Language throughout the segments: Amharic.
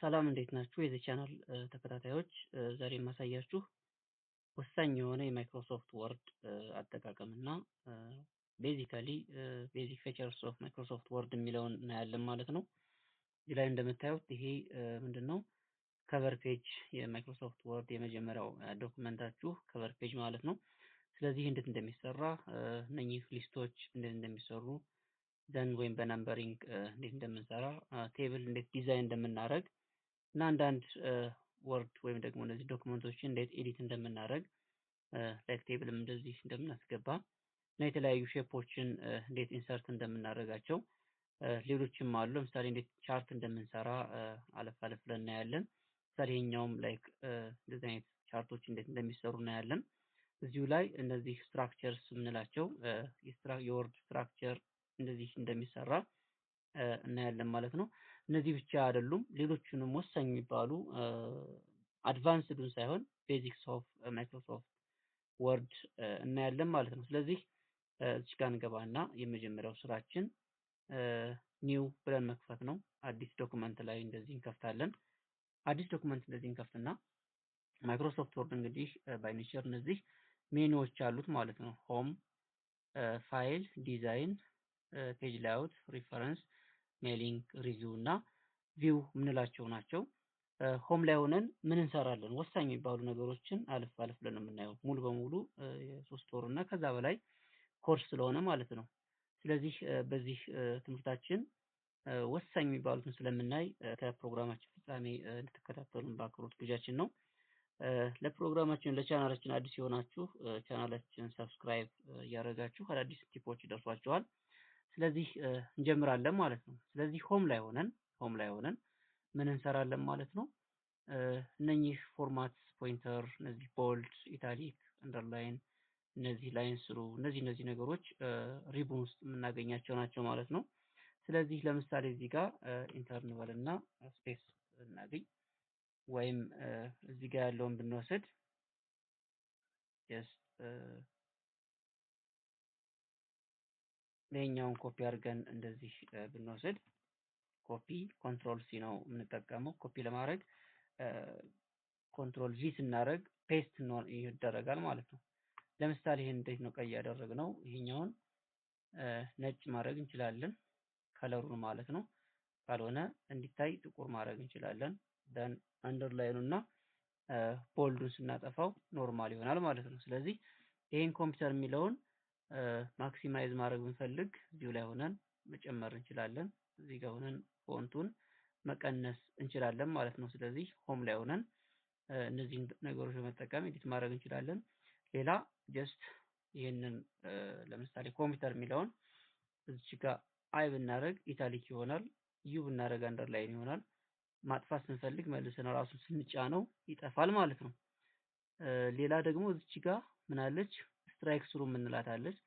ሰላም እንዴት ናችሁ? የዚህ ቻናል ተከታታዮች ዛሬ የማሳያችሁ ወሳኝ የሆነ የማይክሮሶፍት ወርድ አጠቃቀም እና ቤዚካሊ ቤዚክ ፊቸርስ ኦፍ ማይክሮሶፍት ወርድ የሚለውን እናያለን ማለት ነው። እዚህ ላይ እንደምታዩት ይሄ ምንድነው ከቨር ፔጅ የማይክሮሶፍት ወርድ የመጀመሪያው ዶክመንታችሁ ከቨር ፔጅ ማለት ነው። ስለዚህ እንዴት እንደሚሰራ እነኚህ ሊስቶች እንዴት እንደሚሰሩ ዘን ወይም በነምበሪንግ እንዴት እንደምንሰራ ቴብል እንዴት ዲዛይን እንደምናደርግ እና አንዳንድ ወርድ ወይም ደግሞ እነዚህ ዶክመንቶችን እንዴት ኤዲት እንደምናደርግ ላይክ ቴብልም እንደዚህ እንደምናስገባ እና የተለያዩ ሼፖችን እንዴት ኢንሰርት እንደምናደርጋቸው ሌሎችም አሉ። ለምሳሌ እንዴት ቻርት እንደምንሰራ አለፍ አለፍ ብለን እናያለን። ለምሳሌ ይሄኛውም ላይክ እንደዚህ አይነት ቻርቶች እንዴት እንደሚሰሩ እናያለን። እዚሁ ላይ እነዚህ ስትራክቸርስ የምንላቸው የወርድ ስትራክቸር እንደዚህ እንደሚሰራ እናያለን ማለት ነው። እነዚህ ብቻ አይደሉም፣ ሌሎቹንም ወሳኝ የሚባሉ አድቫንስዱን ሳይሆን ቤዚክስ ኦፍ ማይክሮሶፍት ወርድ እናያለን ማለት ነው። ስለዚህ እዚህ ጋር እንገባና የመጀመሪያው ስራችን ኒው ብለን መክፈት ነው። አዲስ ዶክመንት ላይ እንደዚህ እንከፍታለን። አዲስ ዶክመንት እንደዚህ እንከፍትና ማይክሮሶፍት ወርድ እንግዲህ ባይ ኔቸር እነዚህ ሜኑዎች አሉት ማለት ነው። ሆም፣ ፋይል፣ ዲዛይን፣ ፔጅ ላይአውት፣ ሪፈረንስ፣ ሜሊንግ፣ ሪቪው እና ቪው የምንላቸው ናቸው። ሆም ላይ ሆነን ምን እንሰራለን? ወሳኝ የሚባሉ ነገሮችን አልፍ አልፍ ብለን የምናየው ሙሉ በሙሉ የሶስት ወር እና ከዛ በላይ ኮርስ ስለሆነ ማለት ነው። ስለዚህ በዚህ ትምህርታችን ወሳኝ የሚባሉትን ስለምናይ ከፕሮግራማችን ፍጻሜ እንድትከታተሉን በአክብሮት ግብዣችን ነው። ለፕሮግራማችን ለቻናላችን አዲስ የሆናችሁ ቻናላችን ሰብስክራይብ እያደረጋችሁ አዳዲስ ቲፖች ይደርሷችኋል። ስለዚህ እንጀምራለን ማለት ነው። ስለዚህ ሆም ላይ ሆነን ምን እንሰራለን ማለት ነው? እነኚህ ፎርማት ፖይንተር፣ እነዚህ ቦልድ፣ ኢታሊክ፣ አንደርላይን፣ እነዚህ ላይን ስሩ፣ እነዚህ ነገሮች ሪቡን ውስጥ የምናገኛቸው ናቸው ማለት ነው። ስለዚህ ለምሳሌ እዚህ ጋር ኢንተር እንበልና ስፔስ እናገኝ ወይም እዚህ ጋር ያለውን ብንወስድ ጀስት ይሄኛውን ኮፒ አድርገን እንደዚህ ብንወስድ ኮፒ ኮንትሮል ሲ ነው የምንጠቀመው። ኮፒ ለማድረግ ኮንትሮል ቪ ስናደርግ ፔስት ይደረጋል ማለት ነው። ለምሳሌ ይሄን እንዴት ነው ቀይ ያደረግነው? ይሄኛውን ነጭ ማድረግ እንችላለን፣ ከለሩን ማለት ነው። ካልሆነ እንዲታይ ጥቁር ማድረግ እንችላለን። ደን አንደርላይኑና ቦልዱን ስናጠፋው ኖርማል ይሆናል ማለት ነው። ስለዚህ ይሄን ኮምፒውተር የሚለውን ማክሲማይዝ ማድረግ ብንፈልግ እዚሁ ላይ ሆነን መጨመር እንችላለን። እዚህ ጋር ሆነን ፎንቱን መቀነስ እንችላለን ማለት ነው። ስለዚህ ሆም ላይ ሆነን እነዚህን ነገሮች በመጠቀም ኤዲት ማድረግ እንችላለን። ሌላ ጀስት ይሄንን ለምሳሌ ኮምፒውተር የሚለውን እዚህ ጋር አይ ብናደርግ ኢታሊክ ይሆናል፣ ዩ ብናደርግ አንደርላይን ይሆናል። ማጥፋት ስንፈልግ መልሰን ራሱን ስንጫነው ይጠፋል ማለት ነው። ሌላ ደግሞ እዚህ ጋር ምን አለች? ስትራይክ ስሩ የምንላታለች።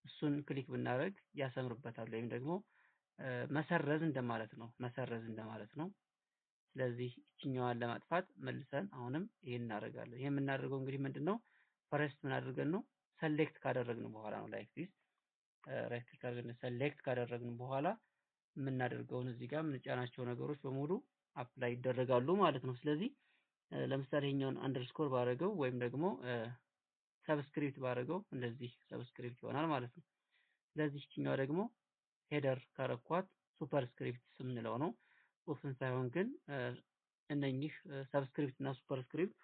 እሱን ክሊክ ብናደርግ ያሰምርበታል ወይም ደግሞ መሰረዝ እንደማለት ነው። ስለዚህ እችኛዋን ለማጥፋት መልሰን አሁንም ይሄን እናደርጋለን። ይሄን የምናደርገው እንግዲህ ምንድነው ፈረስት ምን አድርገን ነው ሰሌክት ካደረግን በኋላ ነው። ላይክ ዲስ ራይት ክሊክ አድርገን ሰሌክት ካደረግን በኋላ የምናደርገውን እዚህ ጋር የምንጫናቸው ነገሮች በሙሉ አፕላይ ይደረጋሉ ማለት ነው። ስለዚህ ለምሳሌ ይሄኛውን አንደርስኮር ባደረገው ወይም ደግሞ ሰብስክሪፕት ባደረገው እንደዚህ ሰብስክሪፕት ይሆናል ማለት ነው። ስለዚህ እችኛዋ ደግሞ ሄደር ካረኳት ሱፐርስክሪፕት የምንለው ነው። ጽሁፍን ሳይሆን ግን እነኚህ ሰብስክሪፕት እና ሱፐርስክሪፕት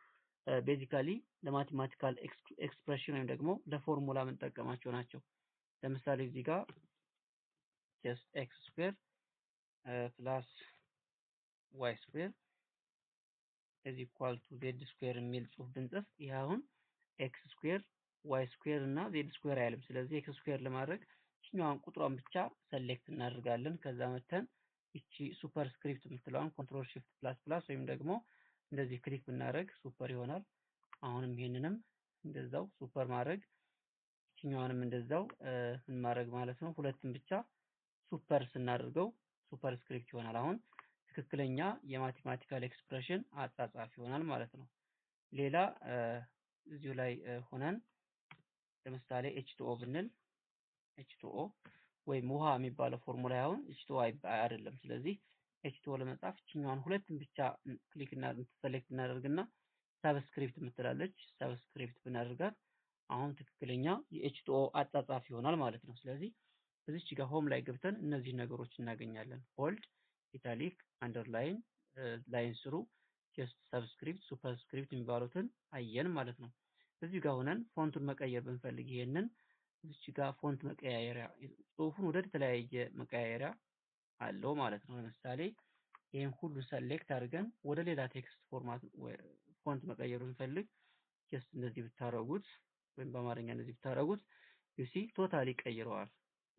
ቤዚካሊ ለማቴማቲካል ኤክስፕሬሽን ወይም ደግሞ ለፎርሙላ የምንጠቀማቸው ናቸው። ለምሳሌ እዚህ ጋር ጀስት ኤክስ ስኩዌር ፕላስ ዋይ ስኩዌር is equal to z ስኩዌር የሚል ጽሁፍ ብንጽፍ ይሄ አሁን ኤክስ ስኩዌር ዋይ ስኩዌር እና ዜድ ስኩዌር አይልም። ስለዚህ ኤክስ ስኩዌር ለማድረግ እኛውን ቁጥሯን ብቻ ሰሌክት እናደርጋለን። ከዛ መተን እቺ ሱፐርስክሪፕት የምትለዋን ኮንትሮል shift ፕላስ ፕላስ ወይም ደግሞ እንደዚህ ክሊክ ብናደርግ ሱፐር ይሆናል። አሁንም ይሄንንም እንደዛው ሱፐር ማድረግ፣ እኛውንም እንደዛው ምን ማድረግ ማለት ነው። ሁለቱም ብቻ ሱፐር ስናደርገው ሱፐርስክሪፕት ይሆናል። አሁን ትክክለኛ የማቴማቲካል ኤክስፕሬሽን አጻጻፍ ይሆናል ማለት ነው። ሌላ እዚሁ ላይ ሆነን ለምሳሌ H2O ብንል H2O ወይም ውሃ የሚባለው ፎርሙላ አሁን H2O አይደለም። ስለዚህ ኤችቲኦ ለመጻፍ እችኛዋን ሁለቱን ብቻ ክሊክ እና ሰሌክት እናደርግና ሳብስክሪፕት የምትላለች ሳብስክሪፕት ብናደርጋት አሁን ትክክለኛ የኤችቲኦ አጻጻፍ ይሆናል ማለት ነው። ስለዚህ እዚች ጋር ሆም ላይ ገብተን እነዚህ ነገሮች እናገኛለን። ቦልድ፣ ኢታሊክ፣ አንደርላይን፣ ላይን ስሩ፣ ጀስት ሰብስክሪፕት፣ ሱፐርስክሪፕት የሚባሉትን አየን ማለት ነው። እዚህ ጋር ሆነን ፎንቱን መቀየር ብንፈልግ ይሄንን እዚች ጋር ፎንት መቀያየሪያ ጽሁፉን ወደ ተለያየ መቀያየሪያ አለው ማለት ነው። ለምሳሌ ይሄን ሁሉ ሰሌክት አድርገን ወደ ሌላ ቴክስት ፎርማት ፎንት መቀየር ብንፈልግ ጀስት እንደዚህ ብታረጉት ወይም በአማርኛ እንደዚህ ብታረጉት ዩሲ ቶታሊ ቀይረዋል።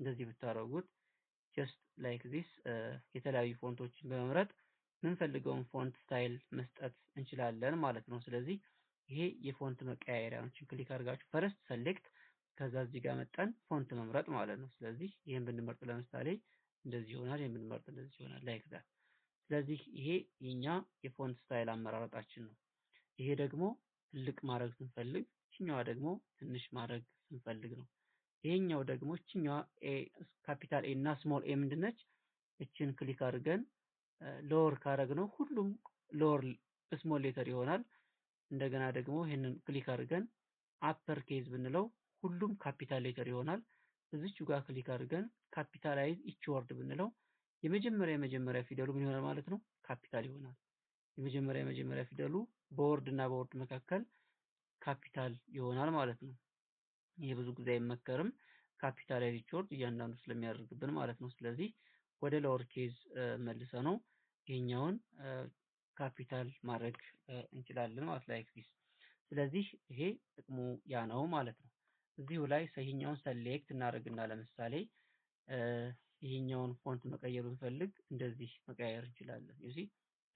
እንደዚህ ብታረጉት ጀስት ላይክ ዚስ የተለያዩ ፎንቶችን በመምረጥ የምንፈልገውን ፎንት ስታይል መስጠት እንችላለን ማለት ነው። ስለዚህ ይሄ የፎንት መቀያየሪያ ነው። ክሊክ አድርጋችሁ ፈርስት ሰሌክት ከዛ እዚህ ጋር መጣን ፎንት መምረጥ ማለት ነው። ስለዚህ ይሄን ብንመርጥ ለምሳሌ እንደዚህ ይሆናል። ይሄን ብንመርጥ እንደዚህ ይሆናል ላይክ ዛት። ስለዚህ ይሄ የኛ የፎንት ስታይል አመራረጣችን ነው። ይሄ ደግሞ ትልቅ ማድረግ ስንፈልግ፣ እችኛዋ ደግሞ ትንሽ ማድረግ ስንፈልግ ነው። ይሄኛው ደግሞ እችኛዋ ኤ ካፒታል ኤ እና ስሞል ኤ ምንድነች? እችን ክሊክ አድርገን ሎወር ካረግነው ሁሉም ሎወር ስሞል ሌተር ይሆናል። እንደገና ደግሞ ይሄንን ክሊክ አድርገን አፐር ኬዝ ብንለው ሁሉም ካፒታል ሌተር ይሆናል። እዚቹ ጋር ክሊክ አድርገን ካፒታላይዝ ኢች ወርድ ብንለው የመጀመሪያ ፊደሉ ምን ይሆናል ማለት ነው? ካፒታል ይሆናል። የመጀመሪያ ፊደሉ በወርድ እና በወርድ መካከል ካፒታል ይሆናል ማለት ነው። ይሄ ብዙ ጊዜ አይመከርም ካፒታላይዝ ኢች ወርድ እያንዳንዱ ስለሚያደርግብን ማለት ነው። ስለዚህ ወደ ሎወር ኬዝ መልሰ ነው ይሄኛውን ካፒታል ማድረግ እንችላለን ማለት ላይክ ዚስ። ስለዚህ ይሄ ጥቅሙ ያ ነው ማለት ነው። እዚሁ ላይ ይሄኛውን ሰሌክት እናደርግና ለምሳሌ ይሄኛውን ፎንት መቀየር ብንፈልግ እንደዚህ መቀየር እንችላለን። ዩሲ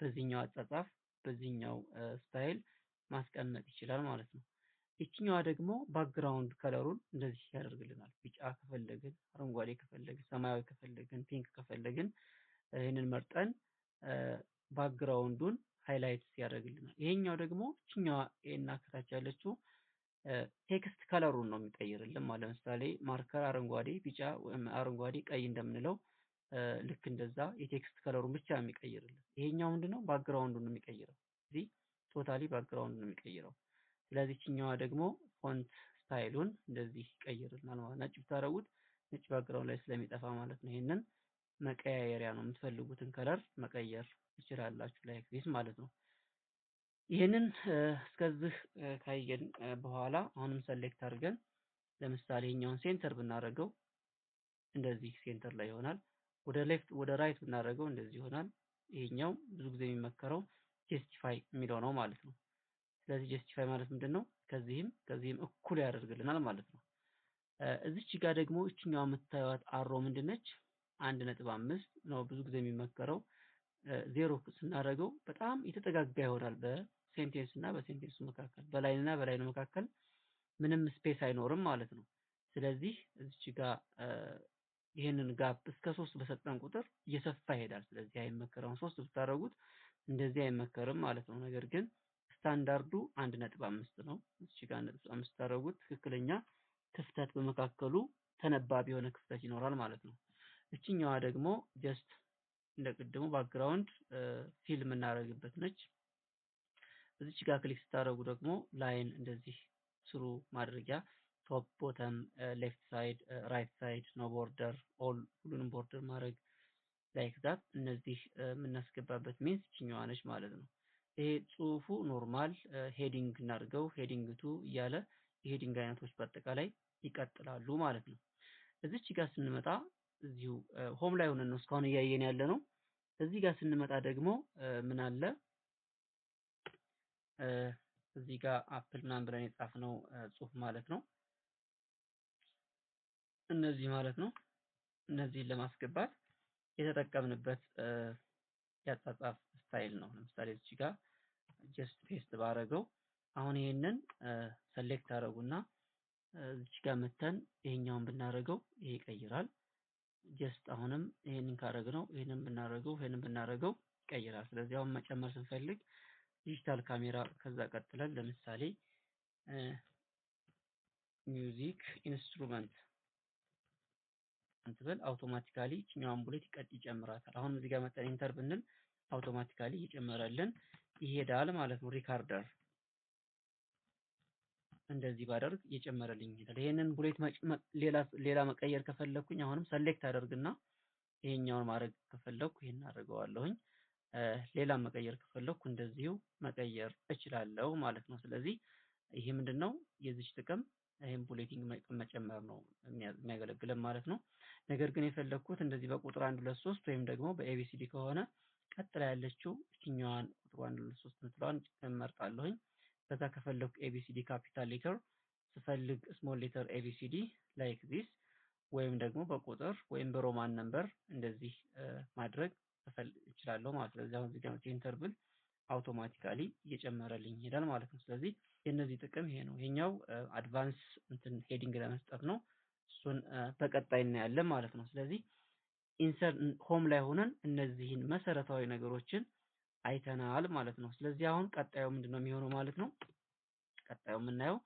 በዚህኛው አጻጻፍ በዚህኛው ስታይል ማስቀመጥ ይችላል ማለት ነው። ይችኛዋ ደግሞ ባክግራውንድ ከለሩን እንደዚህ ያደርግልናል። ቢጫ ከፈለግን፣ አረንጓዴ ከፈለግን፣ ሰማያዊ ከፈለግን፣ ፒንክ ከፈለግን ይሄንን መርጠን ባክግራውንዱን ሃይላይት ያደርግልናል። ይሄኛው ደግሞ እችኛዋ ኤ እና ከታች ያለችው ቴክስት ከለሩን ነው የሚቀይርልን ማለት ለምሳሌ ማርከር አረንጓዴ፣ ቢጫ ወይም አረንጓዴ፣ ቀይ እንደምንለው ልክ እንደዛ የቴክስት ከለሩን ብቻ የሚቀይርልን። ይሄኛው ምንድነው ባክግራውንዱን ነው የሚቀይረው። እዚህ ቶታሊ ባክግራውንዱን ነው የሚቀይረው። ስለዚህ እችኛዋ ደግሞ ፎንት ስታይሉን እንደዚህ ይቀይርልናል ማለት ነጭ ብታረጉት ነጭ ባክግራውንድ ላይ ስለሚጠፋ ማለት ነው። ይሄንን መቀያየሪያ ነው። የምትፈልጉትን ከለር መቀየር ትችላላችሁ ላይክ ዚስ ማለት ነው። ይሄንን እስከዚህ ካየን በኋላ አሁንም ሰሌክት አድርገን ለምሳሌ ይሄኛውን ሴንተር ብናደርገው እንደዚህ ሴንተር ላይ ይሆናል። ወደ ሌፍት ወደ ራይት ብናደርገው እንደዚህ ይሆናል። ይሄኛው ብዙ ጊዜ የሚመከረው ጀስቲፋይ የሚለው ነው ማለት ነው። ስለዚህ ጀስቲፋይ ማለት ምንድነው? ከዚህም እኩል ያደርግልናል ማለት ነው። እዚች ጋር ደግሞ እችኛዋ የምታዩት አሮ ምንድነች? 1.5 ነው ብዙ ጊዜ የሚመከረው። ዜሮ ስናደርገው በጣም የተጠጋጋ ይሆናል በሴንቴንስ እና በሴንቴንሱ መካከል፣ በላይን እና በላይኑ መካከል ምንም ስፔስ አይኖርም ማለት ነው። ስለዚህ እዚች ጋር ይሄንን ጋፕ እስከ 3 በሰጠን ቁጥር እየሰፋ ይሄዳል። ስለዚህ አይመከረም። 3 ብታደርጉት እንደዚህ አይመከርም ማለት ነው። ነገር ግን ስታንዳርዱ 1.5 ነው። እዚህ ጋር 1.5 ታደርጉት ትክክለኛ ክፍተት በመካከሉ ተነባቢ የሆነ ክፍተት ይኖራል ማለት ነው። እችኛዋ ደግሞ ጀስት እንደቀደሙ ባክግራውንድ ፊልም እናደርግበት ነች። እዚች ጋር ክሊክ ስታደርጉ ደግሞ ላይን እንደዚህ ስሩ ማድረጊያ ቶፕ፣ ቦተም፣ ሌፍት ሳይድ፣ ራይት ሳይድ፣ ኖ ቦርደር፣ ኦል ሁሉንም ቦርደር ማድረግ ላይክ ዛት። እነዚህ የምናስገባበት ሚንስ እችኛዋ ነች ማለት ነው። ይሄ ጽሁፉ ኖርማል ሄዲንግ እናድርገው፣ ሄዲንግ ቱ እያለ የሄዲንግ አይነቶች በአጠቃላይ ይቀጥላሉ ማለት ነው። እዚች ጋር ስንመጣ እዚሁ ሆም ላይ ሆነን ነው እስካሁን እያየን ያለ ነው። እዚህ ጋር ስንመጣ ደግሞ ምን አለ እዚህ ጋር አፕል ምናምን ብለን የጻፍነው ጽሁፍ ማለት ነው። እነዚህ ማለት ነው። እነዚህን ለማስገባት የተጠቀምንበት ያጻጻፍ ስታይል ነው። ለምሳሌ እዚህ ጋር ጀስት ፔስት ባረገው አሁን ይሄንን ሰሌክት አረጉና እዚህ ጋር መተን ይሄኛውን ብናረገው ይሄ ይቀይራል። ጀስት አሁንም ይሄንን ካረግነው ይሄንን ብናረገው ይቀይራል። ስለዚህ አሁን መጨመር ስንፈልግ ዲጂታል ካሜራ ከዛ ቀጥለን ለምሳሌ ሚውዚክ ኢንስትሩመንት እንትብል አውቶማቲካሊ እኛውን ቡሌት ይጨምራታል። አሁን እዚህ ጋር መጠን ኢንተር ብንል አውቶማቲካሊ እየጨመረልን ይሄዳል ማለት ነው። ሪካርደር እንደዚህ ባደርግ እየጨመረልኝ ይሄዳል። ይሄንን ቡሌት ሌላ መቀየር ከፈለኩኝ አሁንም ሰሌክት አደርግና ይሄኛውን ማድረግ ከፈለኩ ይሄን አደርገዋለሁኝ። ሌላ መቀየር ከፈለኩ እንደዚሁ መቀየር እችላለሁ ማለት ነው። ስለዚህ ይሄ ምንድነው የዚች ጥቅም ይሄን ቡሌቲንግ መጨመር ነው የሚያገለግለን ማለት ነው። ነገር ግን የፈለኩት እንደዚህ በቁጥር 1 2 3 ወይም ደግሞ በኤቢሲዲ ከሆነ ቀጥላ ያለችው እኛዋን ቁጥር 1 2 3 ምትለዋን እመርጣለሁኝ። ከዛ ከፈለኩ ኤቢሲዲ ካፒታል ሌተር ስፈልግ ስሞል ሌተር ኤቢሲዲ ላይክ ዚስ ወይም ደግሞ በቁጥር ወይም በሮማን ነምበር እንደዚህ ማድረግ እችላለሁ ማለት ነው። ስለዚህ አሁን እዚህ ጋር ኢንተር ብል አውቶማቲካሊ እየጨመረልኝ ይሄዳል ማለት ነው። ስለዚህ የነዚህ ጥቅም ይሄ ነው። ይሄኛው አድቫንስ እንትን ሄዲንግ ለመስጠት ነው። እሱን በቀጣይ እናያለን ማለት ነው። ስለዚህ ኢንሰርት ሆም ላይ ሆነን እነዚህን መሰረታዊ ነገሮችን አይተናል ማለት ነው። ስለዚህ አሁን ቀጣዩ ምንድነው የሚሆነው ማለት ነው? ቀጣዩ የምናየው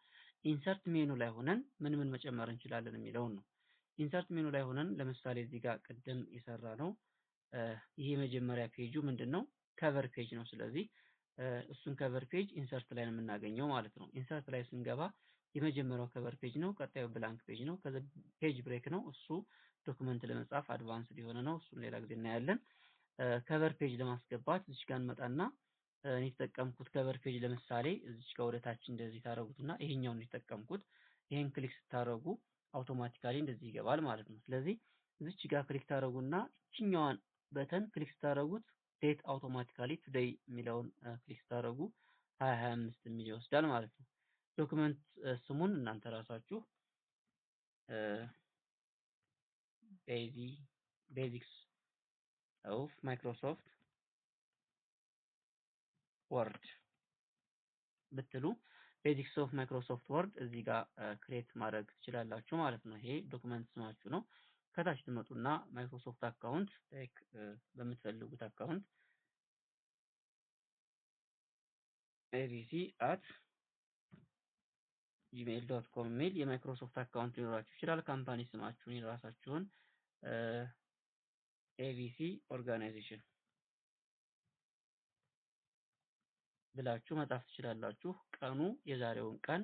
ኢንሰርት ሜኑ ላይ ሆነን ምን መጨመር እንችላለን የሚለውን ነው። ኢንሰርት ሜኑ ላይ ሆነን ለምሳሌ እዚህ ጋር ቅድም የሰራ ነው ይሄ መጀመሪያ ፔጁ ምንድነው ከቨር ፔጅ ነው። ስለዚህ እሱን ከቨር ፔጅ ኢንሰርት ላይ ነው የምናገኘው ማለት ነው። ኢንሰርት ላይ ስንገባ የመጀመሪያው ከቨር ፔጅ ነው። ቀጣዩ ብላንክ ፔጅ ነው። ከዛ ፔጅ ብሬክ ነው። እሱ ዶክመንት ለመጻፍ አድቫንስድ የሆነ ነው። እሱን ሌላ ጊዜ እናያለን። ከቨር ፔጅ ለማስገባት እዚህ ጋር እንመጣና እኔ የተጠቀምኩት ከቨር ፔጅ ለምሳሌ እዚህ ጋር ወደ ታች እንደዚህ ታረጉትና ይሄኛውን የተጠቀምኩት ይሄን ክሊክ ስታረጉ አውቶማቲካሊ እንደዚህ ይገባል ማለት ነው። ስለዚህ እዚች ጋር ክሊክ ታረጉና እቺኛዋን በተን ክሊክ ስታረጉት ዴት አውቶማቲካሊ ቱዴይ የሚለውን ክሊክ ስታረጉ 2025 የሚል ይወስዳል ማለት ነው። ዶክመንት ስሙን እናንተ ራሳችሁ ቤዚክስ ኦፍ ማይክሮሶፍት ወርድ ብትሉ ቤዚክስ ኦፍ ማይክሮሶፍት ወርድ እዚህ ጋር ክሬት ማድረግ ትችላላችሁ ማለት ነው። ይሄ ዶክመንት ስማችሁ ነው። ከታች ትመጡና ማይክሮሶፍት አካውንት ላይክ በምትፈልጉት አካውንት abc@gmail.com የሚል የማይክሮሶፍት አካውንት ሊኖራችሁ ይችላል። ካምፓኒ ስማችሁን የራሳችሁን ኤቢሲ ኦርጋናይዜሽን ብላችሁ መጻፍ ትችላላችሁ። ቀኑ የዛሬውን ቀን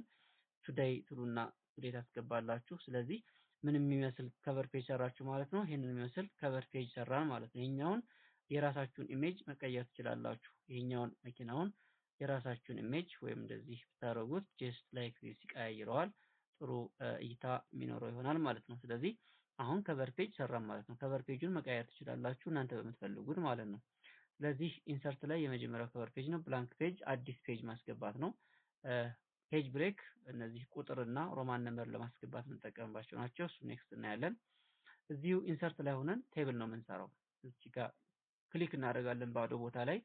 ቱዴይ ትሉና ቱዴይ ታስገባላችሁ። ስለዚህ ምን የሚመስል ከቨር ፔጅ ሰራችሁ ማለት ነው። ይሄንን የሚመስል ከቨር ፔጅ ሰራን ማለት ነው። ይሄኛውን የራሳችሁን ኢሜጅ መቀየር ትችላላችሁ። ይሄኛውን መኪናውን የራሳችሁን ኢሜጅ ወይም እንደዚህ ብታረጉት ጀስት ላይክ ዚስ ይቀያይረዋል። ጥሩ እይታ የሚኖረው ይሆናል ማለት ነው። ስለዚህ አሁን ከቨር ፔጅ ሰራን ማለት ነው። ከቨር ፔጁን መቀየር ትችላላችሁ እናንተ በምትፈልጉት ማለት ነው። ስለዚህ ኢንሰርት ላይ የመጀመሪያው ከቨር ፔጅ ነው። ብላንክ ፔጅ አዲስ ፔጅ ማስገባት ነው። ፔጅ ብሬክ እነዚህ ቁጥርና ሮማን ነምበር ለማስገባት የምንጠቀምባቸው ናቸው። እሱ ኔክስት እናያለን። እዚሁ ኢንሰርት ላይ ሆነን ቴብል ነው የምንሰራው። እዚህ ጋር ክሊክ እናደርጋለን ባዶ ቦታ ላይ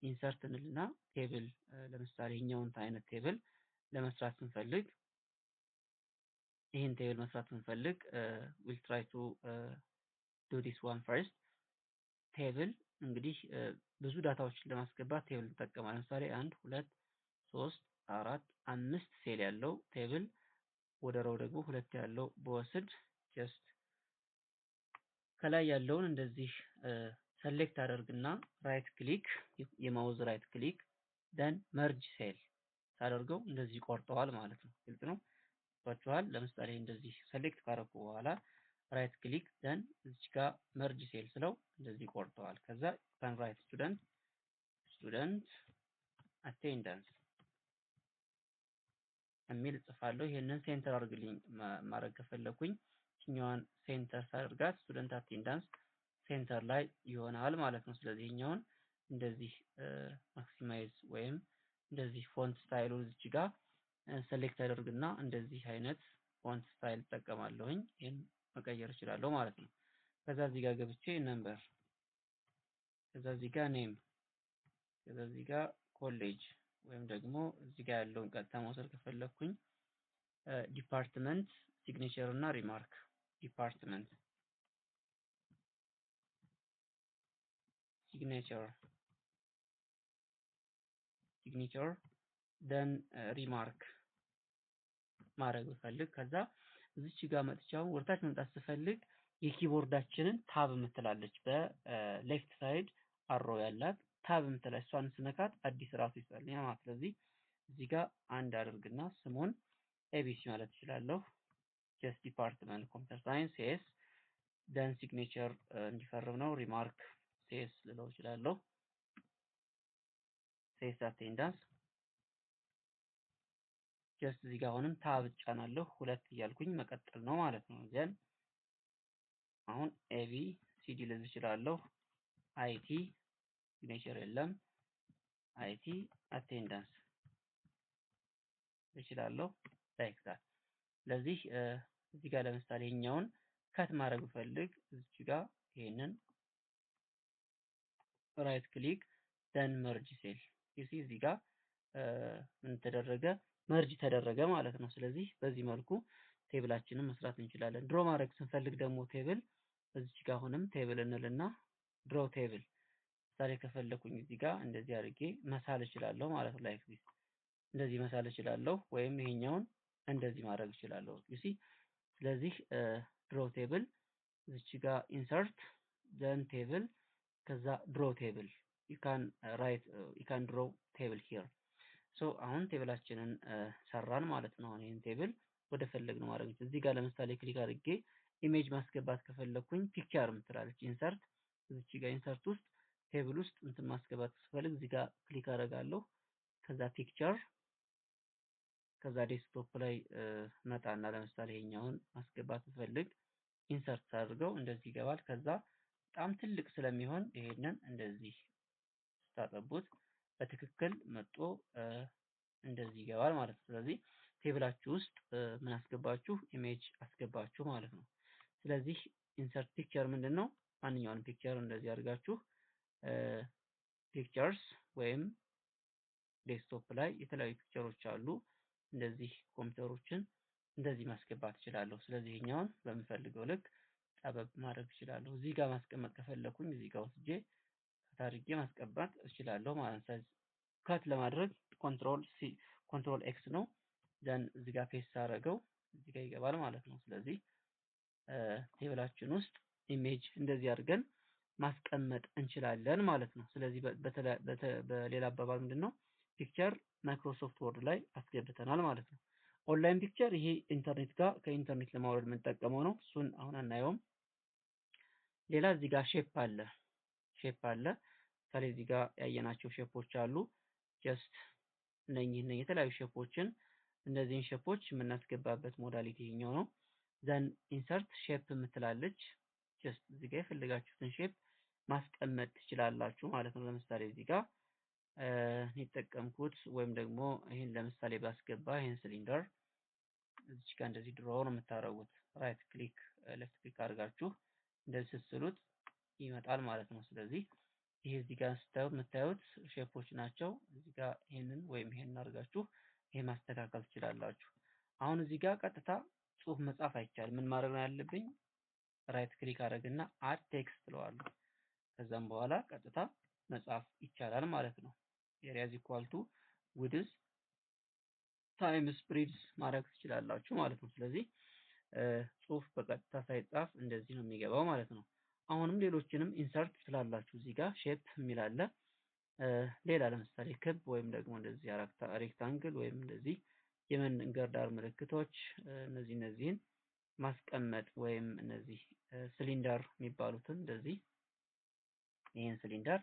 ኢንሰርት እንልና ቴብል ለምሳሌ ይሄኛውን አይነት ቴብል ለመስራት ስንፈልግ ይሄን ቴብል መስራት ስንፈልግ ዊል ትራይ ቱ ዱ ዲስ ዋን ፈርስት ቴብል እንግዲህ ብዙ ዳታዎችን ለማስገባት ቴብል እንጠቀማለን። ለምሳሌ 1 2 3 4 5 ሴል ያለው ቴብል ወደ ሮው ደግሞ 2 ያለው በወስድ ጀስት ከላይ ያለውን እንደዚህ ሰሌክት አደርግና ራይት ክሊክ የማውዝ ራይት ክሊክ ደን መርጅ ሴል ሳደርገው እንደዚህ ቆርጠዋል ማለት ነው። ግልጽ ነው ባችኋል። ለምሳሌ እንደዚህ ሰሌክት ካረኩ በኋላ ራይት ክሊክ ደን እዚህ ጋር መርጅ ሴል ስለው እንደዚህ ቆርጠዋል። ከዛ ካን ራይት ስቱደንት አቴንዳንስ የሚል ጽፋለሁ። ይሄንን ሴንተር አድርግልኝ ማድረግ ከፈለኩኝ እኛዋን ሴንተር ሳደርጋት ስቱደንት አቴንዳንስ ሴንተር ላይ ይሆናል ማለት ነው። ስለዚህ እኛውን እንደዚህ ማክሲማይዝ ወይም እንደዚህ ፎንት ስታይሉን እዚህ ጋር ሴሌክት አደርግና እንደዚህ አይነት ፎንት ስታይል እጠቀማለሁኝ። ይሄን መቀየር እችላለሁ ማለት ነው። ከዛ እዚህ ጋር ገብቼ ነምበር፣ ከዛ እዚህ ጋር ኔም፣ ከዛ እዚህ ጋር ኮሌጅ ወይም ደግሞ እዚህ ጋር ያለውን ቀጥታ መውሰድ ከፈለኩኝ ዲፓርትመንት ሲግኔቸር እና ሪማርክ ዲፓርትመንት ሲግኔቸር ደን ሪማርክ ማድረግ ብፈልግ ከዛ እዚች ጋር መጥቻው ወርታች መምጣት ስፈልግ የኪቦርዳችንን ታብ የምትላለች በሌፍት ሳይድ አሮ ያላት ታብ የምትላለች እሷን ስነካት አዲስ ራሱ ይሰራልኛል ማለት። ስለዚህ እዚህ ጋር አንድ አድርግና ስሙን ኤቢሲ ማለት እችላለሁ። ጀስት ዲፓርትመንት ኮምፒውተር ሳይንስ ሲኤስ ደን ሲግኔቸር እንዲፈርም ነው። ሪማርክ ሲኤስ ልለው እችላለሁ። ሲኤስ አቴንዳንስ ጀስት እዚህ ጋር አሁንም ታብ ጫናለሁ። ሁለት እያልኩኝ መቀጠል ነው ማለት ነው። ዘን አሁን ኤቢ ሲዲ ልል እችላለሁ። አይቲ ሲግኔቸር የለም። አይቲ አቴንዳንስ እችላለሁ። ላይክ ዛት። ስለዚህ እዚህ ጋር ለምሳሌ ይሄኛውን ከት ማድረግ ፈልግ እዚህ ጋር ይሄንን ራይት ክሊክ ደን መርጅ ሴል ዩሲ እዚህ ጋር ምን ተደረገ መርጅ ተደረገ ማለት ነው። ስለዚህ በዚህ መልኩ ቴብላችንን መስራት እንችላለን። ድሮ ማድረግ ስንፈልግ ደግሞ ቴብል እዚህ ጋር አሁንም ቴብል እንልና ድሮ ቴብል ምሳሌ ከፈለኩኝ እዚህ ጋር እንደዚህ አድርጌ መሳል እችላለሁ ማለት ነው። ላይክ ዚስ እንደዚህ መሳል እችላለሁ ወይም ይሄኛውን እንደዚህ ማድረግ እችላለሁ ዩሲ። ስለዚህ ድሮ ቴብል እዚህ ጋር ኢንሰርት ዘን ቴብል ከዛ ድሮ ቴብል you can draw table here ሶ አሁን ቴብላችንን ሰራን ማለት ነው። አሁን ይሄን ቴብል ወደ ፈለግነው ማድረግ እዚህ ጋር ለምሳሌ ክሊክ አድርጌ ኢሜጅ ማስገባት ከፈለኩኝ ፒክቸር ምትላለች ኢንሰርት እዚህ ጋር ኢንሰርት ውስጥ ቴብል ውስጥ እንትን ማስገባት ስፈልግ እዚህ ጋር ክሊክ አደርጋለሁ። ከዛ ፒክቸር ከዛ ዴስክቶፕ ላይ መጣና ለምሳሌ ይሄኛውን ማስገባት ስፈልግ ኢንሰርት አድርገው እንደዚህ ይገባል። ከዛ በጣም ትልቅ ስለሚሆን ይሄንን እንደዚህ ስታጠቡት በትክክል መጥቶ እንደዚህ ይገባል ማለት ነው። ስለዚህ ቴብላችሁ ውስጥ ምን አስገባችሁ ኢሜጅ አስገባችሁ ማለት ነው። ስለዚህ ኢንሰርት ፒክቸር ምንድነው? ማንኛውንም ፒክቸር እንደዚህ አድርጋችሁ ፒክቸርስ ወይም ዴስክቶፕ ላይ የተለያዩ ፒክቸሮች አሉ። እንደዚህ ኮምፒውተሮችን እንደዚህ ማስገባት እችላለሁ። ስለዚህ ይሄኛውን በምፈልገው ልክ ጠበብ ማድረግ እችላለሁ። እዚህ ጋር ማስቀመጥ ከፈለኩኝ እዚህ ጋር ወስጄ ታርጌ ማስቀመጥ እችላለሁ ማለት ነው። ካት ለማድረግ ኮንትሮል ኤክስ ነው። ዘን እዚህ ጋር ፔስት አደረገው እዚህ ጋር ይገባል ማለት ነው። ስለዚህ ቴብላችን ውስጥ ኢሜጅ እንደዚህ አድርገን ማስቀመጥ እንችላለን ማለት ነው። ስለዚህ በሌላ አባባል ምንድነው ፒክቸር ማይክሮሶፍት ወርድ ላይ አስገብተናል ማለት ነው። ኦንላይን ፒክቸር ይሄ ኢንተርኔት ጋር ከኢንተርኔት ለማውረድ የምንጠቀመው ነው። እሱን አሁን አናየውም። ሌላ እዚህ ጋር ሼፕ አለ። ታዲያ እዚህ ጋር ያየናቸው ሼፖች አሉ። ጀስት እነኚህ የተለያዩ ሼፖችን እነዚህን ሼፖች የምናስገባበት ሞዳሊቲ ይሄኛው ነው። ዘን ኢንሰርት ሼፕ የምትላለች ጀስት እዚህ ጋር የፈለጋችሁትን ሼፕ ማስቀመጥ ትችላላችሁ ማለት ነው። ለምሳሌ እዚህ ጋር የተጠቀምኩት ወይም ደግሞ ይሄን ለምሳሌ ባስገባ ይሄን ሲሊንደር እዚህ ጋር እንደዚህ ድሮ ነው የምታረጉት። ራይት ክሊክ ሌፍት ክሊክ አድርጋችሁ እንደዚህ ስትስሉት ይመጣል ማለት ነው። ስለዚህ ይሄ እዚህ ጋር የምታዩት ሼፖች ናቸው። እዚህ ጋር ይሄንን ወይም ይሄንን አድርጋችሁ ይሄ ማስተካከል ትችላላችሁ። አሁን እዚህ ጋር ቀጥታ ጽሁፍ መጻፍ አይቻልም። ምን ማድረግ ነው ያለብኝ? ራይት ክሊክ አደረግና አድ ቴክስት እለዋለሁ። ከዛም በኋላ ቀጥታ መጻፍ ይቻላል ማለት ነው። ኤሪያ ኢዝ ኢኳል ቱ ዊድዝ ታይምስ ብሪድዝ ማድረግ ትችላላችሁ ማለት ነው። ስለዚህ ጽሁፍ በቀጥታ ሳይጻፍ እንደዚህ ነው የሚገባው ማለት ነው። አሁንም ሌሎችንም ኢንሰርት ትላላችሁ። እዚህ ጋር ሼፕ የሚል አለ። ሌላ ለምሳሌ ክብ ወይም ደግሞ እንደዚህ ሬክታንግል ወይም እንደዚህ የመንገድ ዳር ምልክቶች እነዚህን ማስቀመጥ ወይም እነዚህ ሲሊንደር የሚባሉትን እንደዚህ ይሄን ሲሊንደር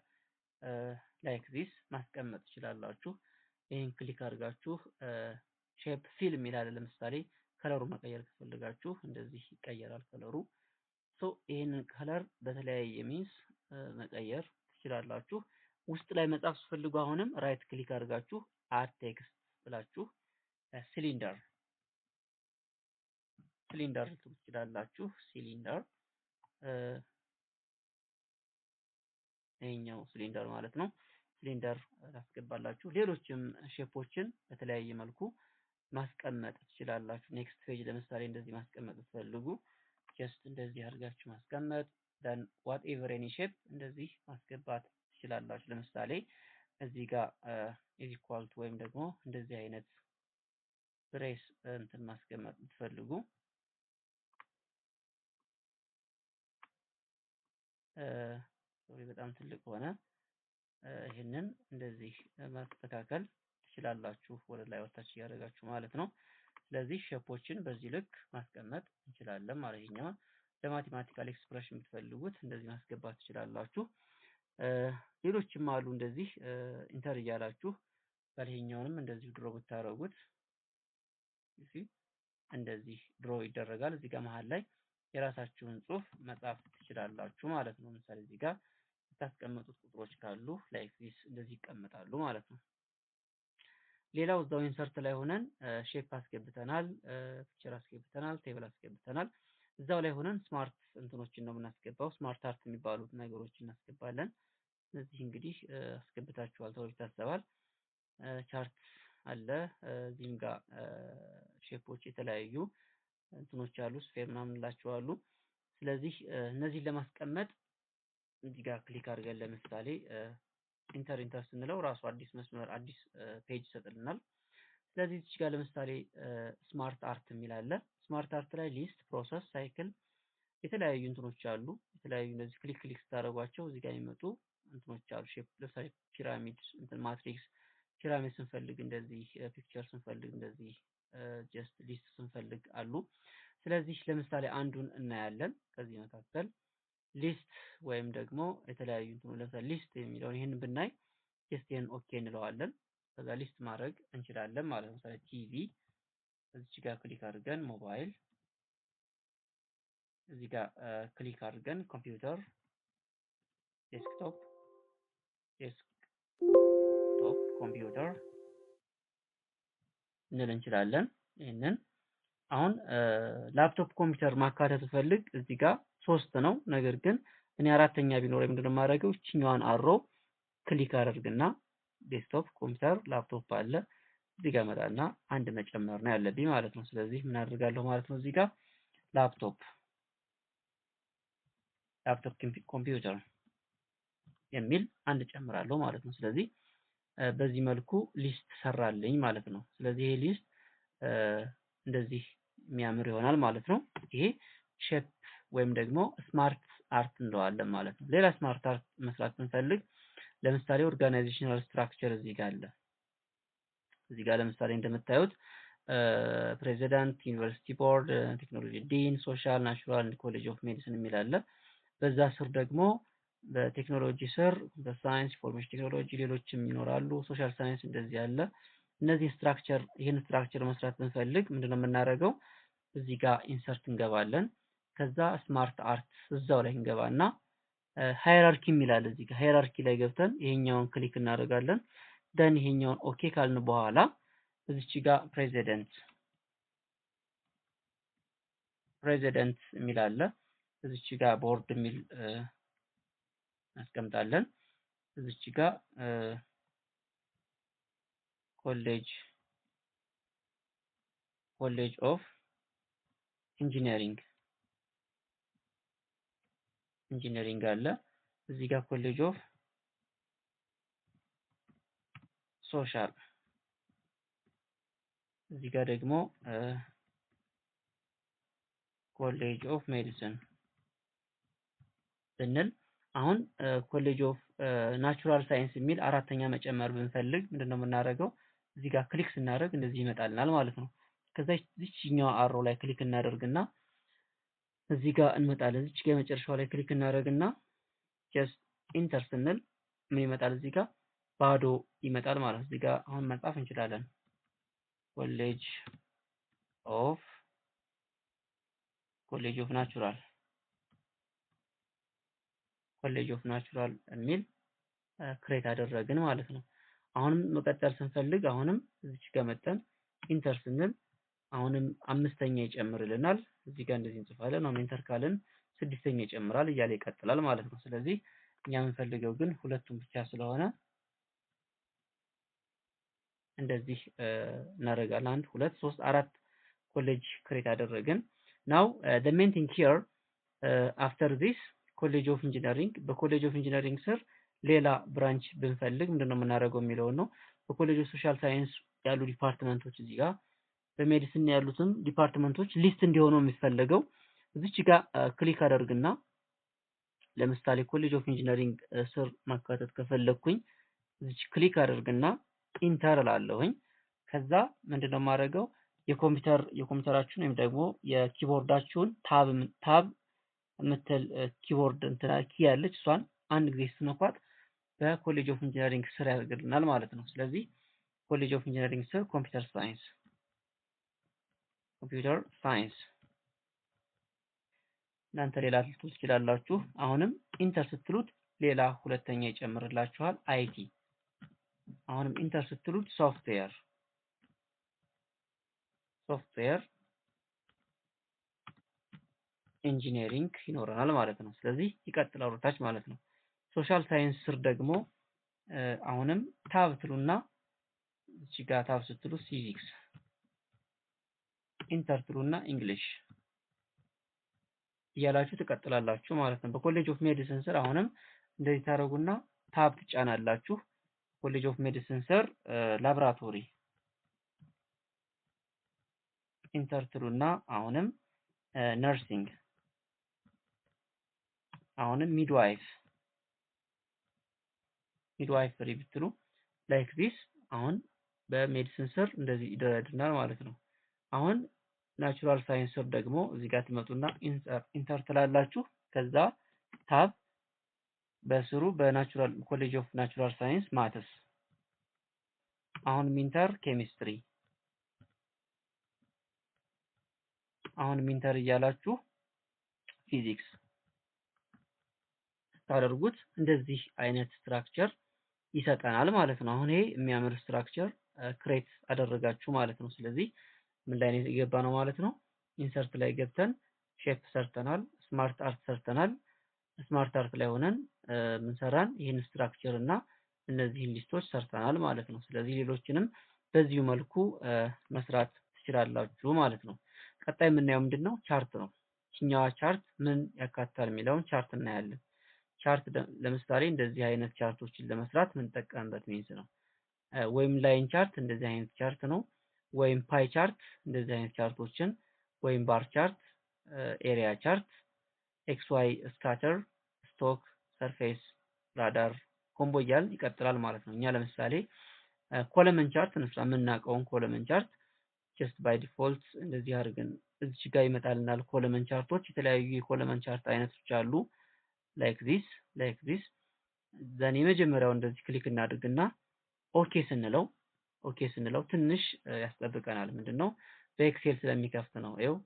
ላይክ ዚስ ማስቀመጥ ትችላላችሁ። ይሄን ክሊክ አድርጋችሁ ሼፕ ፊል የሚል አለ። ለምሳሌ ከለሩ መቀየር ከፈለጋችሁ እንደዚህ ይቀየራል ከለሩ። ሶ ይሄንን ከለር በተለያየ ሚንስ መቀየር ትችላላችሁ። ውስጥ ላይ መጻፍ ስትፈልጉ አሁንም ራይት ክሊክ አድርጋችሁ አድ ቴክስት ብላችሁ ሲሊንደር ትችላላችሁ። ሲሊንደር ይሄኛው ሲሊንደር ማለት ነው። ሲሊንደር ታስገባላችሁ። ሌሎችም ሼፖችን በተለያየ መልኩ ማስቀመጥ ትችላላችሁ። ኔክስት ፔጅ ለምሳሌ እንደዚህ ማስቀመጥ ትፈልጉ ጀስት እንደዚህ አድርጋችሁ ማስቀመጥ then whatever any shape እንደዚህ ማስገባት ትችላላችሁ። ለምሳሌ እዚህ ጋር is equal to ወይም ደግሞ እንደዚህ አይነት ብሬስ እንትን ማስቀመጥ ትፈልጉ ሶሪ በጣም ትልቅ ሆነ። ይሄንን እንደዚህ ማስተካከል ትችላላችሁ፣ ወደ ላይ ወታች እያደረጋችሁ ማለት ነው። ስለዚህ ሼፖችን በዚህ ልክ ማስቀመጥ እንችላለን ማለት ነው። ለማቴማቲካል ኤክስፕሬሽን የምትፈልጉት እንደዚህ ማስገባት ትችላላችሁ። ሌሎችም አሉ እንደዚህ ኢንተር እያላችሁ በልሄኛውንም እንደዚህ ድሮ ብታረጉት እሺ፣ እንደዚህ ድሮ ይደረጋል። እዚህ ጋር መሃል ላይ የራሳችሁን ጽሁፍ መጻፍ ትችላላችሁ ማለት ነው። ለምሳሌ እዚህ ጋር የምታስቀምጡት ቁጥሮች ካሉ ላይክ ዚስ እንደዚህ ይቀመጣሉ ማለት ነው። ሌላው እዛው ኢንሰርት ላይ ሆነን ሼፕ አስገብተናል፣ ፒክቸር አስገብተናል፣ ቴብል አስገብተናል። እዛው ላይ ሆነን ስማርት እንትኖችን ነው የምናስገባው። ስማርት አርት የሚባሉት ነገሮችን እናስገባለን። እዚህ እንግዲህ አስገብታችኋል ተብሎ ይታሰባል። ቻርት አለ፣ እዚህም ጋር ሼፖች የተለያዩ እንትኖች አሉ፣ ስፌር ምናምን እንላቸዋሉ። ስለዚህ እነዚህን ለማስቀመጥ እዚህ ጋር ክሊክ አድርገን ለምሳሌ ኢንተር ስንለው ራሱ አዲስ መስመር አዲስ ፔጅ ይሰጥልናል። ስለዚህ እዚህ ጋር ለምሳሌ ስማርት አርት የሚል አለ። ስማርት አርት ላይ ሊስት፣ ፕሮሰስ፣ ሳይክል የተለያዩ እንትኖች አሉ። የተለያዩ እነዚህ ክሊክ ስታደርጓቸው እዚህ ጋር የሚመጡ እንትኖች አሉ። ሼፕ ለምሳሌ ፒራሚድ፣ እንትን ማትሪክስ፣ ፒራሚድ ስንፈልግ እንደዚህ፣ ፒክቸር ስንፈልግ እንደዚህ፣ ጀስት ሊስት ስንፈልግ አሉ። ስለዚህ ለምሳሌ አንዱን እናያለን ከዚህ መካከል ሊስት ወይም ደግሞ የተለያዩ እንትኑ ለምሳሌ ሊስት የሚለውን ይሄን ብናይ ጀስት ይሄን ኦኬ እንለዋለን። ከዛ ሊስት ማድረግ እንችላለን ማለት ነው። ለምሳሌ ቲቪ እዚህ ጋር ክሊክ አድርገን ሞባይል፣ እዚህ ጋር ክሊክ አድርገን ኮምፒውተር፣ ዴስክቶፕ ኮምፒውተር እንል እንችላለን። ይሄንን አሁን ላፕቶፕ ኮምፒውተር ማካተት ፈልግ እዚህ ጋር 3 ነው። ነገር ግን እኔ አራተኛ ቢኖረኝ ምንድነው የማደርገው? እቺኛዋን አሮ ክሊክ አደርግና ዴስክቶፕ ኮምፒውተር ላፕቶፕ አለ እዚህ ጋር መጣና አንድ መጨመር ነው ያለብኝ ማለት ነው። ስለዚህ ምን አደርጋለሁ ማለት ነው? እዚህ ጋር ላፕቶፕ ኮምፒውተር የሚል አንድ ጨምራለሁ ማለት ነው። ስለዚህ በዚህ መልኩ ሊስት ሰራልኝ ማለት ነው። ስለዚህ ይሄ ሊስት እንደዚህ የሚያምር ይሆናል ማለት ነው። ይሄ ሼፕ ወይም ደግሞ ስማርት አርት እንለዋለን ማለት ነው። ሌላ ስማርት አርት መስራት ብንፈልግ ለምሳሌ ኦርጋናይዜሽናል ስትራክቸር እዚህ ጋር አለ። እዚህ ጋር ለምሳሌ እንደምታዩት ፕሬዚዳንት፣ ዩኒቨርሲቲ ቦርድ፣ ቴክኖሎጂ ዲን፣ ሶሻል፣ ናቹራል ኤንድ ኮሌጅ ኦፍ ሜዲሲን የሚል አለ። በዛ ስር ደግሞ በቴክኖሎጂ ስር በሳይንስ ኢንፎርሜሽን ቴክኖሎጂ ሌሎችም ይኖራሉ። ሶሻል ሳይንስ እንደዚህ አለ። እነዚህ ስትራክቸር ይሄን ስትራክቸር መስራት ብንፈልግ ምንድነው የምናደርገው? እዚህ ጋር ኢንሰርት እንገባለን። ከዛ ስማርት አርት እዛው ላይ እንገባና ሃይራርኪ የሚላል እዚህ ጋር ሃይራርኪ ላይ ገብተን ይሄኛውን ክሊክ እናደርጋለን። ደን ይሄኛውን ኦኬ ካልን በኋላ እዚች ጋር ፕሬዚደንት የሚል አለ። እዚች ጋር ቦርድ የሚል እናስቀምጣለን። እዚች ጋር ኮሌጅ ኦፍ ኢንጂነሪንግ አለ። እዚህ ጋር ኮሌጅ ኦፍ ሶሻል፣ እዚህ ጋር ደግሞ ኮሌጅ ኦፍ ሜዲሲን ብንል አሁን ኮሌጅ ኦፍ ናቹራል ሳይንስ የሚል አራተኛ መጨመር ብንፈልግ ምንድነው የምናደርገው? እዚህ ጋር ክሊክ ስናደርግ እንደዚህ ይመጣልናል ማለት ነው። ከዛ እዚህኛው አሮ ላይ ክሊክ እናደርግና እዚህ ጋር እንመጣለን። እዚህ ጋር መጨረሻው ላይ ክሊክ እናደርግና ጀስት ኢንተር ስንል ምን ይመጣል? እዚህ ጋር ባዶ ይመጣል ማለት ነው። እዚህ ጋር አሁን መጻፍ እንችላለን። ኮሌጅ ኦፍ ናቹራል የሚል ክሬት አደረግን ማለት ነው። አሁንም መቀጠል ስንፈልግ አሁንም እዚች ጋር መጠን ኢንተር ስንል አሁንም አምስተኛ ይጨምርልናል። እዚህ ጋር እንደዚህ እንጽፋለን። አሁን ኢንተር ካልን ስድስተኛ ይጨምራል እያለ ይቀጥላል ማለት ነው። ስለዚህ እኛ የምንፈልገው ግን ሁለቱም ብቻ ስለሆነ እንደዚህ እናደርጋለን። 1 2 3 4 ኮሌጅ ክሬት አደረግን። ናው the main thing here after this ኮሌጅ ኦፍ ኢንጂነሪንግ፣ በኮሌጅ ኦፍ ኢንጂነሪንግ ስር ሌላ ብራንች ብንፈልግ ምንድነው የምናደርገው የሚለው ነው። በኮሌጅ ኦፍ ሶሻል ሳይንስ ያሉ ዲፓርትመንቶች እዚህ ጋር በሜዲሲን ያሉትም ዲፓርትመንቶች ሊስት እንዲሆኑ የሚፈልገው እዚች ጋር ክሊክ አደርግና ለምሳሌ ኮሌጅ ኦፍ ኢንጂነሪንግ ስር ማካተት ከፈለኩኝ እዚህ ክሊክ አድርግና ኢንተር እላለሁኝ። ከዛ ምንድነው የማደርገው የኮምፒውተራችሁን ወይም ደግሞ የኪቦርዳችሁን ታብ የምትል ኪቦርድ እንትና ኪ ያለች እሷን አንድ ጊዜ ስትነኳት በኮሌጅ ኦፍ ኢንጂነሪንግ ስር ያደርግልናል ማለት ነው። ስለዚህ ኮሌጅ ኦፍ ኢንጂነሪንግ ስር ኮምፒውተር ሳይንስ እናንተ ሌላ ልትሉ ትችላላችሁ። አሁንም ኢንተር ስትሉት ሌላ ሁለተኛ ይጨምርላችኋል አይቲ። አሁንም ኢንተር ስትሉት ሶፍትዌር ኢንጂነሪንግ ይኖረናል ማለት ነው። ስለዚህ ይቀጥላል ወደታች ማለት ነው። ሶሻል ሳይንስ ስር ደግሞ አሁንም ታብ ትሉና እዚህ ጋር ታብ ስትሉ ሲቪክስ ኢንተር ትሉና እንግሊሽ እያላችሁ ትቀጥላላችሁ ማለት ነው። በኮሌጅ ኦፍ ሜዲሲን ስር አሁንም እንደዚህ ታደርጉና ታብ ትጫናላችሁ። ኮሌጅ ኦፍ ሜዲሲን ስር ላብራቶሪ ኢንተር ትሉና አሁንም ነርሲንግ አሁንም ሚድዋይፈሪ ብትሉ ላይክ ዲስ አሁን በሜዲሲን ስር እንደዚህ ይደረድናል ማለት ነው። አሁን ናቹራል ሳይንስ ስር ደግሞ እዚህ ጋር ትመጡና ኢንተር ትላላችሁ። ከዛ ታብ በስሩ በናቹራል ኮሌጅ ኦፍ ናቹራል ሳይንስ ማትስ አሁን ኢንተር ኬሚስትሪ አሁን ኢንተር እያላችሁ ፊዚክስ ታደርጉት እንደዚህ አይነት ስትራክቸር ይሰጠናል ማለት ነው። አሁን ይሄ የሚያምር ስትራክቸር ክሬት አደረጋችሁ ማለት ነው። ስለዚህ ምን ላይ ነው የገባ ነው ማለት ነው። ኢንሰርት ላይ ገብተን ሼፕ ሰርተናል፣ ስማርት አርት ሰርተናል። ስማርት አርት ላይ ሆነን ምን ሰራን? ይህን ስትራክቸር እና እነዚህን ሊስቶች ሰርተናል ማለት ነው። ስለዚህ ሌሎችንም በዚሁ መልኩ መስራት ትችላላችሁ ማለት ነው። ቀጣይ የምናየው ምንድነው? ቻርት ነው። ይህኛዋ ቻርት ምን ያካትታል የሚለውን ቻርት እናያለን። ቻርት ለምሳሌ እንደዚህ አይነት ቻርቶችን ለመስራት የምንጠቀምበት ሚንስ ነው። ወይም ላይን ቻርት እንደዚህ አይነት ቻርት ነው። ወይም ፓይ ቻርት እንደዚህ አይነት ቻርቶችን፣ ወይም ባር ቻርት፣ ኤሪያ ቻርት፣ ኤክስ ዋይ ስካተር፣ ስቶክ፣ ሰርፌስ፣ ራዳር፣ ኮምቦ እያልን ይቀጥላል ማለት ነው። እኛ ለምሳሌ ኮለመን ቻርት እንስራ። የምናውቀውን ኮለመን ቻርት ጀስት ባይ ዲፎልት እንደዚህ አድርገን እዚህ ጋር ይመጣልናል። ኮለመን ቻርቶች የተለያዩ የኮለመን ቻርት አይነቶች አሉ። ላይክ ዚስ ዘን የመጀመሪያው እንደዚህ ክሊክ እናድርግና ኦኬ ስንለው ትንሽ ያስጠብቀናል። ምንድነው? በኤክሴል ስለሚከፍት ነው። ይኸው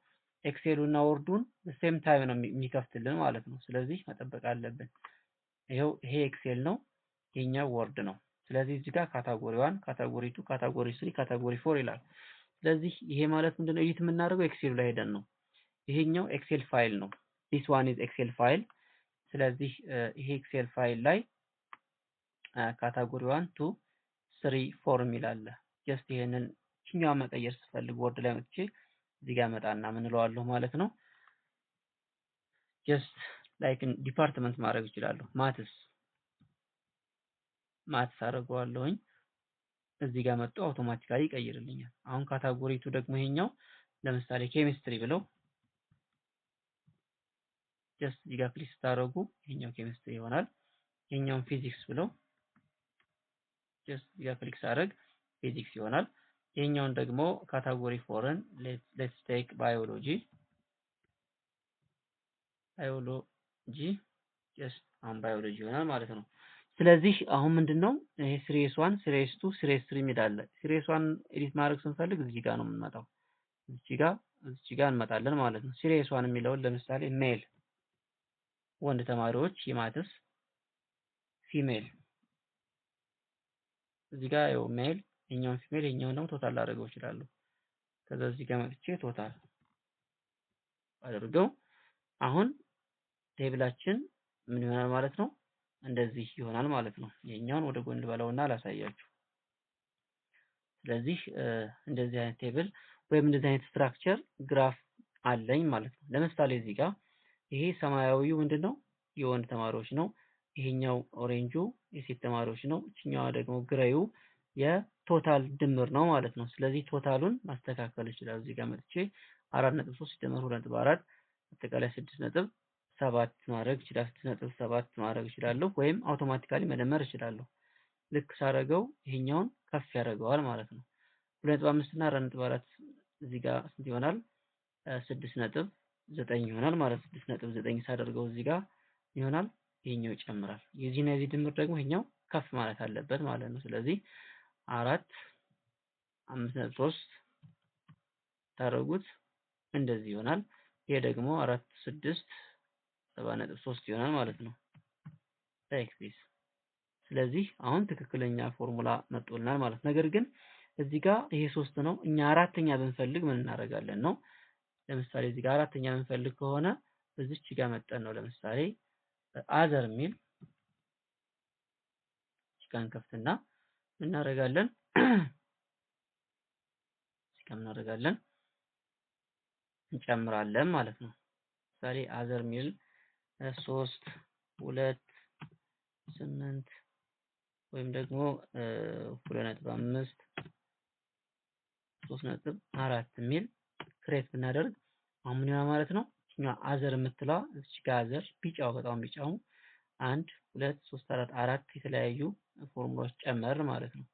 ኤክሴሉና ወርዱን ሴም ታይም ነው የሚከፍትልን ማለት ነው። ስለዚህ መጠበቅ አለብን። ይኸው ይሄ ኤክሴል ነው፣ ይሄኛው ወርድ ነው። ስለዚህ እዚህ ጋር ካታጎሪ 1፣ ካታጎሪ 2፣ ካታጎሪ 3፣ ካታጎሪ 4 ይላል። ስለዚህ ይሄ ማለት ምንድነው? ኤዲት የምናደርገው ኤክሴሉ ላይ ሄደን ነው። ይሄኛው ኤክሴል ፋይል ነው። this one is ኤክሴል ፋይል። ስለዚህ ይሄ ኤክሴል ፋይል ላይ ካታጎሪ 1 2 3 4 የሚል አለ። ጀስት ይሄንን ችኛው መቀየር ስፈልግ ወርድ ላይ መጥቼ እዚህ ጋር መጣና ምን እለዋለሁ ማለት ነው። ጀስት ላይክ ዲፓርትመንት ማድረግ እችላለሁ። ማትስ አደርገዋለሁኝ። እዚህ ጋር መጥቶ አውቶማቲካሊ ይቀይርልኛል። አሁን ካታጎሪ 2 ደግሞ ይሄኛው ለምሳሌ ኬሚስትሪ ብለው ጀስት እዚህ ጋር ክሊክ ስታደርጉ ይሄኛው ኬሚስትሪ ይሆናል። ይሄኛውን ፊዚክስ ብለው ጀስት እዚህ ጋር ክሊክ ሳደርግ ፊዚክስ ይሆናል። ይሄኛውን ደግሞ ካታጎሪ 4ን ሌትስ ቴክ ባዮሎጂ ጀስት አሁን ባዮሎጂ ይሆናል ማለት ነው። ስለዚህ አሁን ምንድነው ይሄ ሲሪየስ 1 ሲሪየስ 2 ሲሪየስ 3 የሚላለ ሲሪየስ 1 ኤዲት ማድረግ ስንፈልግ እዚህ ጋር ነው የምንመጣው። እዚህ ጋር እንመጣለን ማለት ነው። ሲሪየስ 1 የሚለውን ለምሳሌ ሜል ወንድ ተማሪዎች የማትስ፣ ፊሜል እዚህ ጋር ያው ሜል የኛውን ፊሜል የኛውን ደግሞ ቶታል ላደርገው እችላለሁ። ከዛ እዚህ ጋር መጥቼ ቶታል አድርገው አሁን ቴብላችን ምን ይሆናል ማለት ነው? እንደዚህ ይሆናል ማለት ነው። የኛውን ወደ ጎን ልበለውና ላሳያችሁ። ስለዚህ እንደዚህ አይነት ቴብል ወይም እንደዚህ አይነት ስትራክቸር ግራፍ አለኝ ማለት ነው። ለምሳሌ እዚህ ጋር ይሄ ሰማያዊው ምንድነው? የወንድ ተማሪዎች ነው። ይሄኛው ኦሬንጁ የሴት ተማሪዎች ነው። እቺኛዋ ደግሞ ግሬዩ የቶታል ድምር ነው ማለት ነው። ስለዚህ ቶታሉን ማስተካከል ይችላል። እዚህ ጋር መጥቼ 4.3 ሲደመር 2.4 አጠቃላይ 6.7 7 ማድረግ ይችላል 6.7 ማድረግ እችላለሁ ወይም አውቶማቲካሊ መደመር እችላለሁ። ልክ ሳረገው ይሄኛውን ከፍ ያደርገዋል ማለት ነው። 2.5 እና 4.4 እዚህ ጋር ስንት ይሆናል? 6.9 ይሆናል ማለት 6.9 ሳደርገው እዚህ ጋር ይሆናል ይሄኛው ይጨምራል። የዚህና የዚህ ድምር ደግሞ ይሄኛው ከፍ ማለት አለበት ማለት ነው። ስለዚህ 4 5.3 ታደርጉት እንደዚህ ይሆናል። ይሄ ደግሞ 4 6 7.3 ይሆናል ማለት ነው። ላይክ ዚስ። ስለዚህ አሁን ትክክለኛ ፎርሙላ መጥቶልናል ማለት ነገር ግን እዚህ ጋር ይሄ 3 ነው። እኛ አራተኛ ብንፈልግ ምን እናደርጋለን ነው። ለምሳሌ እዚህ ጋር አራተኛ ብንፈልግ ከሆነ እዚች ጋር መጠን ነው። ለምሳሌ አዘር ሚል ቺካን ከፍትና እናደርጋለን ቺካን እናደርጋለን እንጨምራለን ማለት ነው። ለምሳሌ አዘር ሚል 3 2 8 ወይም ደግሞ 2.5 3.4 ሚል ክሬት ብናደርግ አሁን ምን ይሆናል ማለት ነው። እኛ አዘር የምትለዋ እዚህ ጋር አዘር ቢጫው በጣም ቢጫው 1 2 3 4 4 የተለያዩ ፎርሙላዎች ጨመር ማለት ነው።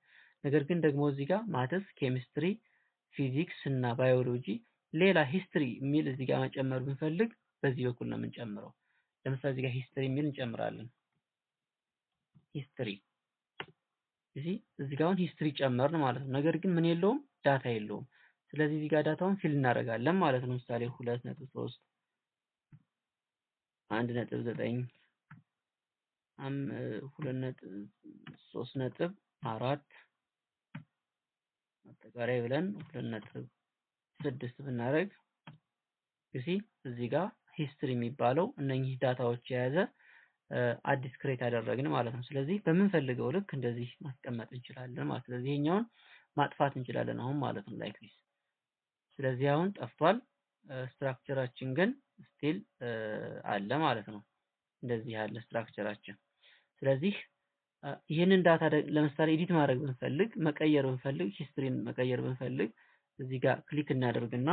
ነገር ግን ደግሞ እዚህ ጋር ማትስ፣ ኬሚስትሪ፣ ፊዚክስ እና ባዮሎጂ ሌላ ሂስትሪ የሚል እዚህ ጋር መጨመር ብንፈልግ በዚህ በኩል ነው የምንጨምረው። ለምሳሌ እዚህ ጋር ሂስትሪ የሚል እንጨምራለን። ሂስትሪ እዚህ ጋር አሁን ሂስትሪ ጨመርን ማለት ነው። ነገር ግን ምን የለውም ዳታ የለውም። ስለዚህ እዚህ ጋር ዳታውን ፊል እናደርጋለን ማለት ነው። ለምሳሌ 2.3 1.9 3.4 አጠቃላይ ብለን 2.6 ብናደርግ እዚህ ጋር ሂስትሪ የሚባለው እነኚህ ዳታዎች የያዘ አዲስ ክሬት አደረግን ማለት ነው። ስለዚህ በምንፈልገው ልክ እንደዚህ ማስቀመጥ እንችላለን ማለት ነው። ስለዚህ ይሄኛውን ማጥፋት እንችላለን አሁን ማለት ነው ላይክ ዲስ። ስለዚህ አሁን ጠፍቷል። ስትራክቸራችን ግን ስቲል አለ ማለት ነው። እንደዚህ ያለ ስትራክቸራችን። ስለዚህ ይሄንን ዳታ ለምሳሌ ኤዲት ማድረግ ብንፈልግ መቀየር ብንፈልግ ሂስትሪን መቀየር ብንፈልግ እዚህ ጋር ክሊክ እናደርግና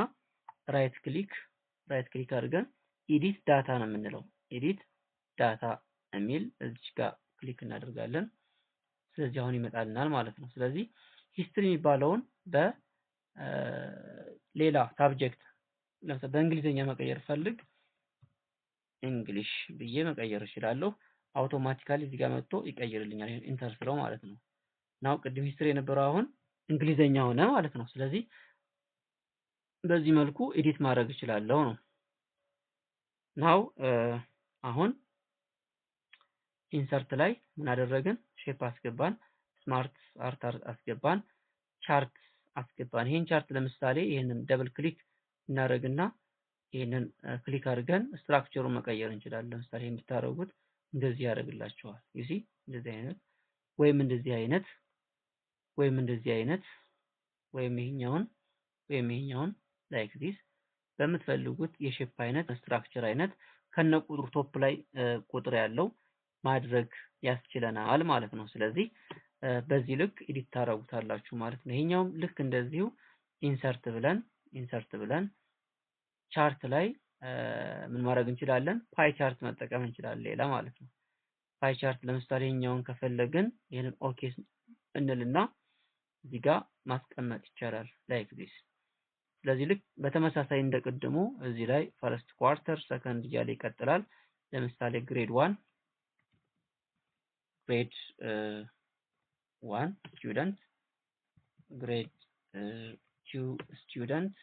ራይት ክሊክ አድርገን ኤዲት ዳታ ነው የምንለው። ኤዲት ዳታ የሚል እዚህ ጋር ክሊክ እናደርጋለን። ስለዚህ አሁን ይመጣልናል ማለት ነው። ስለዚህ ሂስትሪ የሚባለውን በሌላ ሳብጀክት ለምሳሌ በእንግሊዘኛ መቀየር ፈልግ እንግሊሽ ብዬ መቀየር እችላለሁ። አውቶማቲካሊ እዚህ ጋር መጥቶ ይቀይርልኛል ኢንተር ስለው ማለት ነው። ናው ቅድም ሂስትሪ የነበረው አሁን እንግሊዘኛ ሆነ ማለት ነው። ስለዚህ በዚህ መልኩ ኤዲት ማድረግ እችላለሁ ነው። ናው አሁን ኢንሰርት ላይ ምን አደረግን? ሼፕ አስገባን፣ ስማርት አርት አስገባን፣ ቻርት አስገባን። ይሄን ቻርት ለምሳሌ ይሄንን ደብል ክሊክ እናደርግና ይሄንን ክሊክ አድርገን ስትራክቸሩን መቀየር እንችላለን። ለምሳሌ እንድታረጉት እንደዚህ ያደርግላችኋል። ዩሲ እንደዚህ አይነት ወይም እንደዚህ አይነት ወይም እንደዚህ አይነት ወይም ይሄኛውን ላይክ ዲስ በምትፈልጉት የሼፕ አይነት ስትራክቸር አይነት ከነቁጥሩ ቶፕ ላይ ቁጥር ያለው ማድረግ ያስችለናል ማለት ነው። ስለዚህ በዚህ ልክ ኤዲት ታረጉታላችሁ ማለት ነው። ይሄኛውም ልክ እንደዚሁ ኢንሰርት ብለን ቻርት ላይ ምን ማድረግ እንችላለን? ፓይ ቻርት መጠቀም እንችላለን ሌላ ማለት ነው። ፓይ ቻርት ለምሳሌ ይሄኛውን ከፈለግን ይሄንን ኦኬ እንልና እዚህ ጋር ማስቀመጥ ይቻላል ላይክ ዲስ። ስለዚህ ልክ በተመሳሳይ እንደቀደሙ እዚህ ላይ ፈርስት ኳርተር ሰከንድ እያለ ይቀጥላል። ለምሳሌ ግሬድ 1 ስቱደንት፣ ግሬድ 2 ስቱደንት፣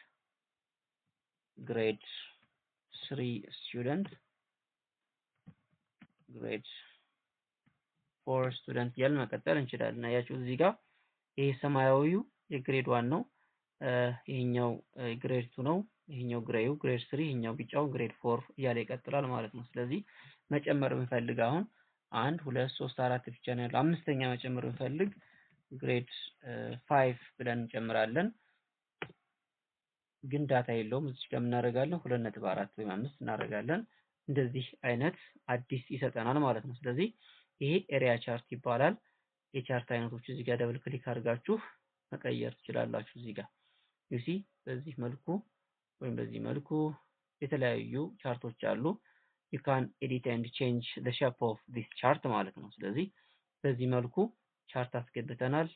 ግሬድ 3 ስቱደንት፣ ግሬድ 4 ስቱደንት እያልን መቀጠል እንችላለን። አያችሁ እዚህ ጋር ይሄ ሰማያዊው የግሬድ 1 ነው። ይሄኛው ግሬድ 2 ነው። ይሄኛው ግሬዩ ግሬድ 3፣ ይሄኛው ቢጫው ግሬድ 4 እያለ ይቀጥላል ማለት ነው። ስለዚህ መጨመር ብንፈልግ አሁን 1 2 3 4 ብቻ ነው ያለው። አምስተኛ መጨመር ብንፈልግ ግሬድ 5 ብለን እንጨምራለን። ግን ዳታ የለውም። እዚህ ጋር እናደርጋለን 2.4 ወይም 5 እናደርጋለን። እንደዚህ አይነት አዲስ ይሰጠናል ማለት ነው። ስለዚህ ይሄ ኤሪያ ቻርት ይባላል። የቻርት አይነቶች እዚህ ጋር ደብል ክሊክ አድርጋችሁ መቀየር ትችላላችሁ። እዚህ ጋር ዩሲ በዚህ መልኩ ወይም በዚህ መልኩ የተለያዩ ቻርቶች አሉ። you can edit and change the shape of this chart ማለት ነው። ስለዚህ በዚህ መልኩ ቻርት አስገብተናል።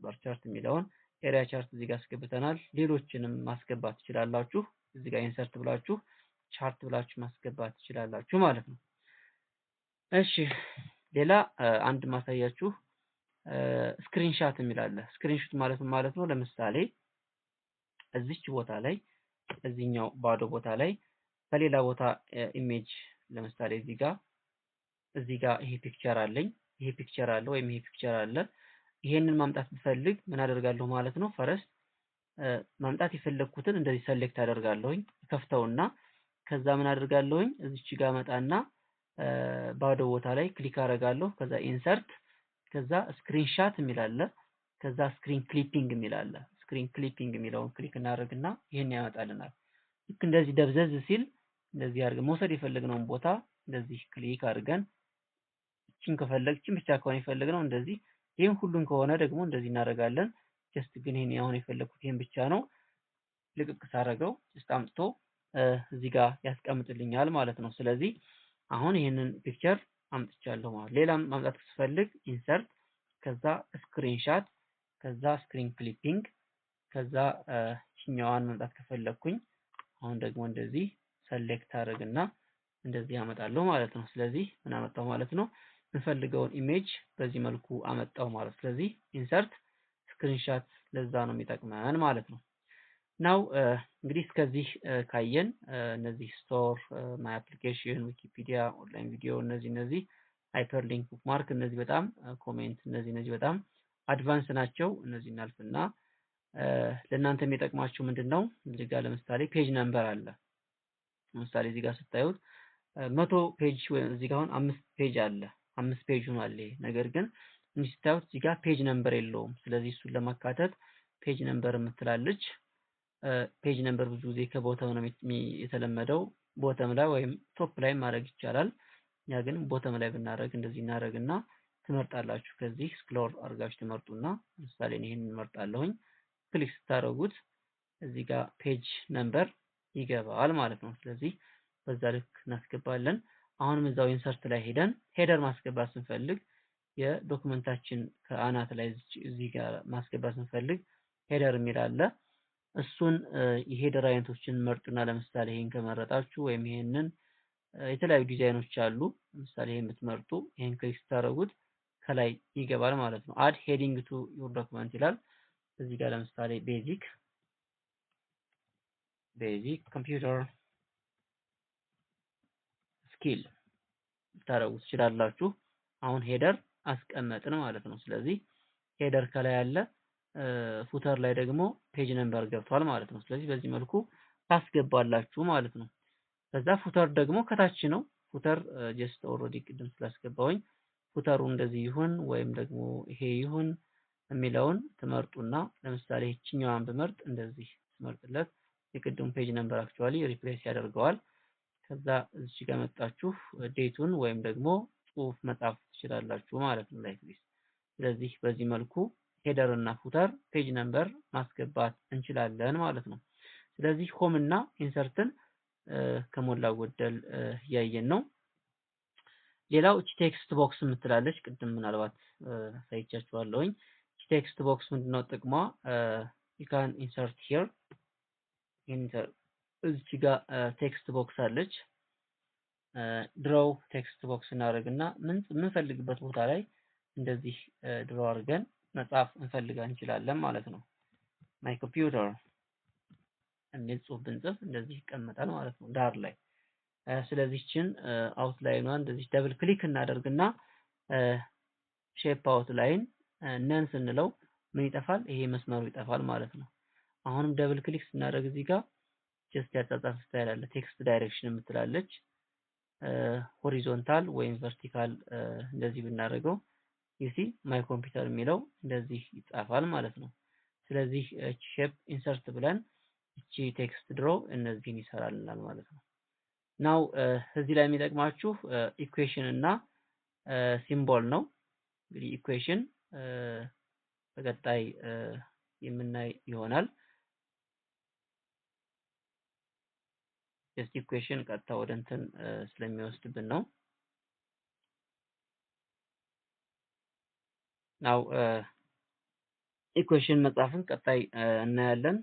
ባር ቻርት የሚለውን ኤሪያ ቻርት እዚህ ጋር አስገብተናል። ሌሎችንም ማስገባት ትችላላችሁ። እዚህ ጋር ኢንሰርት ብላችሁ ቻርት ብላችሁ ማስገባት ትችላላችሁ ማለት ነው። እሺ ሌላ አንድ ማሳያችሁ ስክሪንሻት የሚላለ ስክሪንሾት ማለት ነው። ለምሳሌ እዚች ቦታ ላይ እዚህኛው ባዶ ቦታ ላይ በሌላ ቦታ ኢሜጅ ለምሳሌ እዚህ ጋር ይሄ ፒክቸር አለኝ፣ ይሄ ፒክቸር አለ ወይም ይሄ ፒክቸር አለ። ይሄንን ማምጣት ብፈልግ ምን አደርጋለሁ ማለት ነው። ፈረስት ማምጣት የፈለኩትን እንደዚህ ሰሌክት አደርጋለሁኝ፣ ከፍተውና ከዛ ምን አደርጋለሁኝ እዚች ጋር መጣና ባዶ ቦታ ላይ ክሊክ አደርጋለሁ። ከዛ ኢንሰርት፣ ከዛ ስክሪንሻት የሚላለ፣ ከዛ ስክሪን ክሊፒንግ የሚላለ። ስክሪን ክሊፒንግ የሚለውን ክሊክ እናደርግና ይሄን ያመጣልናል። ልክ እንደዚህ ደብዘዝ ሲል እንደዚህ አድርገን መውሰድ የፈለግነውን ቦታ እንደዚህ ክሊክ አድርገን እቺን ከፈለግችን ብቻ ከሆነ የፈለግነው እንደዚህ፣ ይሄን ሁሉን ከሆነ ደግሞ እንደዚህ እናደርጋለን። ጀስት ግን ይሄን አሁን የፈለኩት ይሄን ብቻ ነው። ልቅቅ ሳረገው ጀስት አምጥቶ እዚህ ጋር ያስቀምጥልኛል ማለት ነው። ስለዚህ አሁን ይሄንን ፒክቸር አምጥቻለሁ ማለት። ሌላም ማምጣት ስፈልግ ኢንሰርት፣ ከዛ ስክሪንሻት፣ ከዛ ስክሪን ክሊፒንግ፣ ከዛ እኛዋን ማምጣት ከፈለኩኝ አሁን ደግሞ እንደዚህ ሰሌክት አደርግና እንደዚህ አመጣለሁ ማለት ነው። ስለዚህ ምን አመጣው ማለት ነው? የምፈልገውን ኢሜጅ በዚህ መልኩ አመጣው ማለት። ስለዚህ ኢንሰርት፣ ስክሪንሻት ለዛ ነው የሚጠቅመን ማለት ነው። ናው እንግዲህ እስከዚህ ካየን እነዚህ ስቶር፣ ማይ አፕሊኬሽን፣ ዊኪፒዲያ፣ ኦንላይን ቪዲዮ እነዚህ ሃይፐርሊንክ፣ ቡክማርክ እነዚህ በጣም ኮሜንት እነዚህ በጣም አድቫንስ ናቸው። እነዚህ እናልፍና ለእናንተ የሚጠቅማችሁ ምንድነው? እዚህ ጋር ለምሳሌ ፔጅ ነምበር አለ። ለምሳሌ እዚህ ጋር ስታዩት 100 ፔጅ ወይም እዚህ ጋር አሁን 5 ፔጅ አለ። 5 ፔጅ ሆኗል። ነገር ግን እንዲህ ስታዩት እዚህ ጋር ፔጅ ነምበር የለውም። ስለዚህ እሱን ለማካተት ፔጅ ነምበር የምትላለች። ፔጅ ነምበር ብዙ ጊዜ ከቦተም ነው የተለመደው። ቦተም ላይ ወይም ቶፕ ላይ ማድረግ ይቻላል። ያ ግን ቦተም ላይ ብናደርግ እንደዚህ እናደርግና ትመርጣላችሁ። ከዚህ ስክሮል አድርጋችሁ ትመርጡና ለምሳሌ ይሄን እንመርጣለሁኝ። ክሊክ ስታደርጉት እዚህ ጋር ፔጅ ነምበር ይገባል ማለት ነው። ስለዚህ በዛ ልክ እናስገባለን። አሁንም እዛው ኢንሰርት ላይ ሄደን ሄደር ማስገባት ስንፈልግ የዶክመንታችን ከአናት ላይ እዚህ ጋር ማስገባት ስንፈልግ ሄደር የሚል አለ። እሱን የሄደር አይነቶችን መርጡና ለምሳሌ ይሄን ከመረጣችሁ ወይም ይሄንን የተለያዩ ዲዛይኖች አሉ። ለምሳሌ ይሄን ብትመርጡ ይሄን ክሊክ ስታደርጉት ከላይ ይገባል ማለት ነው። አድ ሄዲንግ ቱ ዩር ዶክመንት ይላል። እዚህ ጋር ለምሳሌ ቤዚክ ኮምፒውተር ስኪል ታረጉት ትችላላችሁ። አሁን ሄደር አስቀመጥን ማለት ነው። ስለዚህ ሄደር ከላይ ያለ ፉተር ላይ ደግሞ ፔጅ ነምበር ገብቷል ማለት ነው። ስለዚህ በዚህ መልኩ ታስገባላችሁ ማለት ነው። ከዛ ፉተር ደግሞ ከታች ነው። ፉተር ጀስት ኦልሬዲ ቅድም ስላስገባውኝ ፉተሩ እንደዚህ ይሁን ወይም ደግሞ ይሄ ይሁን የሚለውን ትመርጡና ለምሳሌ እቺኛዋን ብመርጥ እንደዚህ ትመርጥለት የቅድም ፔጅ ነምበር አክቹአሊ ሪፕሌስ ያደርገዋል። ከዛ እዚህ ጋር መጣችሁ ዴቱን ወይም ደግሞ ጽሁፍ መጻፍ ትችላላችሁ ማለት ነው ላይክ ዲስ። ስለዚህ በዚህ መልኩ ሄደር እና ፉተር ፔጅ ነምበር ማስገባት እንችላለን ማለት ነው። ስለዚህ ሆም እና ኢንሰርትን ከሞላ ጎደል ያየን ነው። ሌላው እቺ ቴክስት ቦክስ የምትላለች ቅድም ምናልባት ሳይቻችኋለሁኝ። እቺ ቴክስት ቦክስ ምንድነው ጥቅሟ? you can insert here እዚች ጋር ቴክስት ቦክስ አለች። ድሮው ቴክስት ቦክስ እናደርግና ምንፈልግበት ቦታ ላይ እንደዚህ ድሮ አድርገን መጻፍ እንችላለን ማለት ነው። ማይ ኮምፒውተር የሚል ጽሁፍ ብንጽፍ እንደዚህ ይቀመጣል ማለት ነው ዳር ላይ። ስለዚህ እቺን አውትላይኗን እንደዚህ ደብል ክሊክ እናደርግና ሼፕ አውትላይን ነን ስንለው ምን ይጠፋል? ይሄ መስመሩ ይጠፋል ማለት ነው። አሁንም ደብል ክሊክ ስናደርግ እዚህ ጋር ጀስት ያጻጻፍ ስታይል አለ። ቴክስት ዳይሬክሽን የምትላለች ሆሪዞንታል ወይም ቨርቲካል እንደዚህ ብናደርገው ዩሲ ማይ ኮምፒውተር የሚለው እንደዚህ ይጻፋል ማለት ነው። ስለዚህ ሼፕ ኢንሰርት ብለን እቺ ቴክስት ድሮ እነዚህን ይሰራልናል ማለት ነው። ናው እዚህ ላይ የሚጠቅማችሁ ኢኩዌሽን እና ሲምቦል ነው። እንግዲህ ኢኩዌሽን በቀጣይ የምናይ ይሆናል። ጀስት ኢኩዌሽን ቀጥታ ወደ እንትን ስለሚወስድብን ነው። ናው ኢኩዌሽን መጻፍን ቀጣይ እናያለን።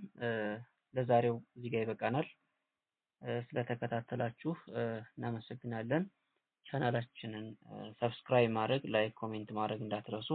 ለዛሬው እዚህ ጋር ይበቃናል። ስለተከታተላችሁ እናመሰግናለን። ቻናላችንን ሰብስክራይብ ማድረግ፣ ላይክ፣ ኮሜንት ማድረግ እንዳትረሱ።